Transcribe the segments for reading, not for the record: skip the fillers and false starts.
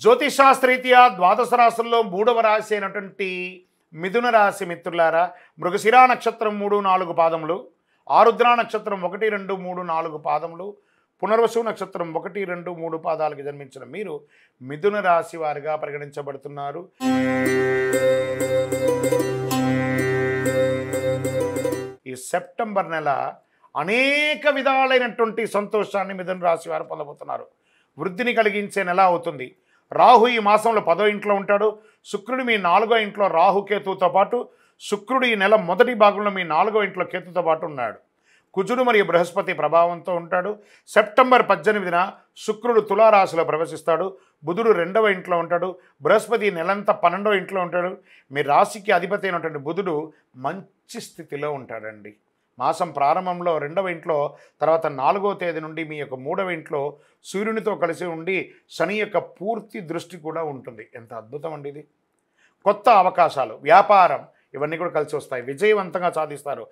జ్యోతిషాస్త్రరీత్యా ద్వాదశ రాశుల్లో 3వ రాశి అయినటువంటి మిథున రాశి మిత్రులారా, మృగశిరా నక్షత్రం 3, 4 పాదములు, ఆరుద్ర నక్షత్రం 1, 2, 3, 4 పాదములు, పునర్వసు నక్షత్రం 1, 2, 3 పాదాలకు జన్మించిన మీరు మిథున రాశి వారిగా పరిగణించబడుతున్నారు. ఈ సెప్టెంబర్ నెల అనేక విధాలైనటువంటి సంతోషాన్ని మిథున రాశి వారు పొందబోతున్నారు. వృద్ధిని కలిగించే నెల అవుతుంది. రాహు ఈ మాసంలో 10వ ఇంట్లో ఉంటాడు. శుక్రుడు మీ 4వ ఇంట్లో రాహు కేతువుతో పాటు, శుక్రుడు ఈ నెల మొదటి భాగంలో మీ 4వ ఇంట్లో కేతుతో పాటు ఉన్నాడు. కుజుడు మరియు బృహస్పతి ప్రభావంతో ఉంటాడు. సెప్టెంబర్ 18న శుక్రుడు తులారాశిలో ప్రవేశిస్తాడు. బుధుడు 2వ ఇంట్లో ఉంటాడు. బృహస్పతి నెలంతా 12వ ఇంట్లో ఉంటాడు. మీ రాశికి అధిపతి అయినటువంటి బుధుడు మంచి స్థితిలో ఉంటాడండి. మాసం ప్రారంభంలో 2వ ఇంట్లో, తర్వాత 4వ తేదీ నుండి మీ యొక్క 3వ ఇంట్లో సూర్యునితో కలిసి ఉండి శని యొక్క పూర్తి దృష్టి కూడా ఉంటుంది. ఎంత అద్భుతం అండి ఇది. కొత్త అవకాశాలు, వ్యాపారం ఇవన్నీ కూడా కలిసి వస్తాయి. విజయవంతంగా సాధిస్తారు.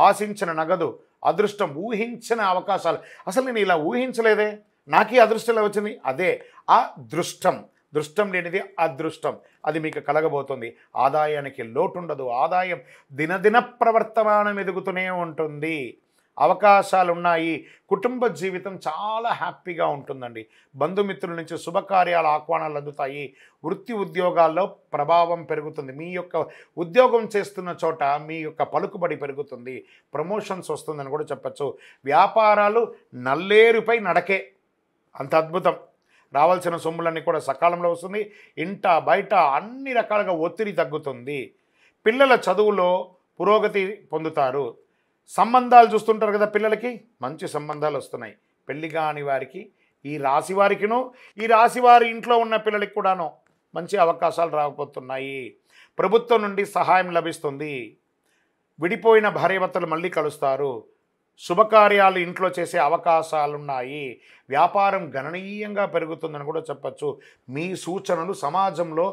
ఆశించిన నగదు, అదృష్టం, ఊహించిన అవకాశాలు. అసలు నేను ఇలా ఊహించలేదే, నాకు ఈ అదృష్టం ఎలా వచ్చింది? అదే అదృష్టం. దృష్టం లేనిది అదృష్టం. అది మీకు కలగబోతుంది. ఆదాయానికి లోటు ఉండదు. ఆదాయం దినదిన ప్రవర్తమానం ఎదుగుతూనే ఉంటుంది. అవకాశాలు ఉన్నాయి. కుటుంబ జీవితం చాలా హ్యాపీగా ఉంటుందండి. బంధుమిత్రుల నుంచి శుభకార్యాల ఆహ్వానాలు అందుతాయి. వృత్తి ఉద్యోగాల్లో ప్రభావం పెరుగుతుంది. మీ యొక్క ఉద్యోగం చేస్తున్న చోట మీ యొక్క పలుకుబడి పెరుగుతుంది. ప్రమోషన్స్ వస్తుందని కూడా చెప్పచ్చు. వ్యాపారాలు నల్లేరుపై నడకే. అంత అద్భుతం. రావాల్సిన సొమ్ములన్నీ కూడా సకాలంలో వస్తుంది. ఇంట బయట అన్ని రకాలుగా ఒత్తిడి తగ్గుతుంది. పిల్లల చదువులో పురోగతి పొందుతారు. సంబంధాలు చూస్తుంటారు కదా, పిల్లలకి మంచి సంబంధాలు వస్తున్నాయి. పెళ్లి కాని వారికి, ఈ రాశి వారికిను, ఈ రాశి వారి ఇంట్లో ఉన్న పిల్లలకి కూడాను మంచి అవకాశాలు రాకపోతున్నాయి. ప్రభుత్వం నుండి సహాయం లభిస్తుంది. విడిపోయిన భార్యాభర్తలు మళ్ళీ కలుస్తారు. శుభకార్యాలు ఇంట్లో చేసే అవకాశాలున్నాయి. వ్యాపారం గణనీయంగా పెరుగుతుందని కూడా చెప్పచ్చు. మీ సూచనలు సమాజంలో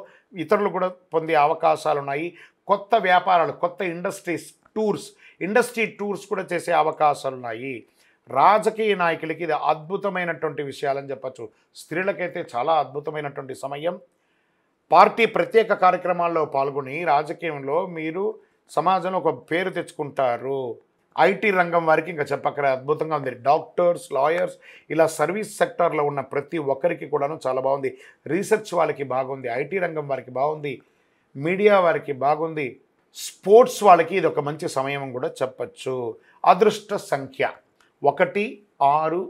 ఇతరులు కూడా పొందే అవకాశాలున్నాయి. కొత్త వ్యాపారాలు, కొత్త ఇండస్ట్రీ టూర్స్ కూడా చేసే అవకాశాలున్నాయి. రాజకీయ నాయకులకి ఇది అద్భుతమైనటువంటి విషయాలని చెప్పచ్చు. స్త్రీలకైతే చాలా అద్భుతమైనటువంటి సమయం. పార్టీ ప్రత్యేక కార్యక్రమాల్లో పాల్గొని రాజకీయంలో మీరు సమాజంలో ఒక పేరు తెచ్చుకుంటారు. ఐటీ రంగం వారికి ఇంకా చెప్పక్కర అద్భుతంగా ఉంది. డాక్టర్స్, లాయర్స్, ఇలా సర్వీస్ సెక్టార్లో ఉన్న ప్రతి ఒక్కరికి కూడాను చాలా బాగుంది. రీసెర్చ్ వాళ్ళకి బాగుంది. ఐటీ రంగం వారికి బాగుంది. మీడియా వారికి బాగుంది. స్పోర్ట్స్ వాళ్ళకి ఇది ఒక మంచి సమయం కూడా చెప్పచ్చు. అదృష్ట సంఖ్య 1, 6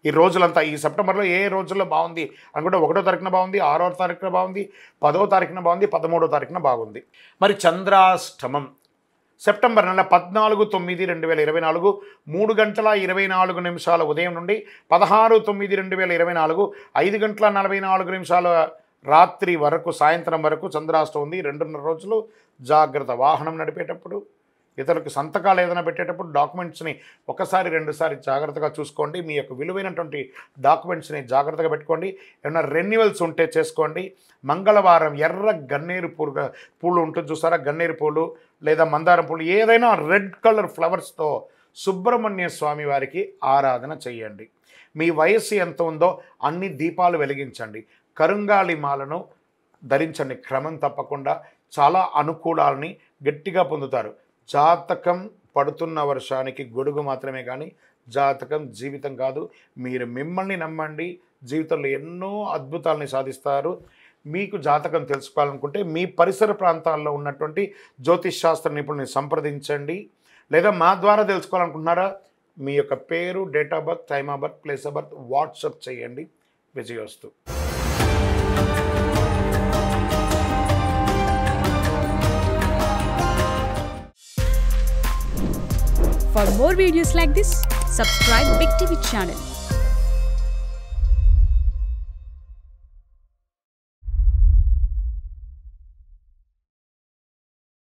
ఈ రోజులంతా, ఈ సెప్టెంబర్లో ఏ రోజుల్లో బాగుంది అనుకుంటే 1వ తారీఖున బాగుంది, 6వ తారీఖున బాగుంది, 10వ తారీఖున బాగుంది, 13వ తారీఖున బాగుంది. మరి చంద్రాష్టమం సెప్టెంబర్ నెల 14/9/2024 3:24 ఉదయం నుండి 16/9/2024 5:44 రాత్రి వరకు, సాయంత్రం వరకు చంద్రాష్టమం ఉంది. 2.5 రోజులు జాగ్రత్త. వాహనం నడిపేటప్పుడు, ఇతరులకు సంతకాలు ఏదైనా పెట్టేటప్పుడు డాక్యుమెంట్స్ని ఒకసారి 2 సార్లు జాగ్రత్తగా చూసుకోండి. మీ యొక్క విలువైనటువంటి డాక్యుమెంట్స్ని జాగ్రత్తగా పెట్టుకోండి. ఏమైనా రెన్యువల్స్ ఉంటే చేసుకోండి. మంగళవారం ఎర్ర గన్నేరు పూలు ఉంటుంది చూసారా, గన్నేరు పూలు లేదా మందారం పూలు, ఏదైనా రెడ్ కలర్ ఫ్లవర్స్తో సుబ్రహ్మణ్య స్వామి వారికి ఆరాధన చేయండి. మీ వయస్సు ఎంత ఉందో అన్ని దీపాలు వెలిగించండి. కరుంగాళి మాలను ధరించండి. క్రమం తప్పకుండా చాలా అనుకూలాలని గట్టిగా పొందుతారు. జాతకం పడుతున్న వర్షానికి గొడుగు మాత్రమే కానీ జాతకం జీవితం కాదు. మీరు మిమ్మల్ని నమ్మండి. జీవితంలో ఎన్నో అద్భుతాలని సాధిస్తారు. మీకు జాతకం తెలుసుకోవాలనుకుంటే మీ పరిసర ప్రాంతాల్లో ఉన్నటువంటి జ్యోతిష్ శాస్త్ర నిపుణుల్ని సంప్రదించండి. లేదా మా ద్వారా తెలుసుకోవాలనుకుంటున్నారా, మీ యొక్క పేరు, date of birth, time of birth, place of birth WhatsApp చేయండి. విజయోస్తు. For more videos like this, subscribe Big TV channel.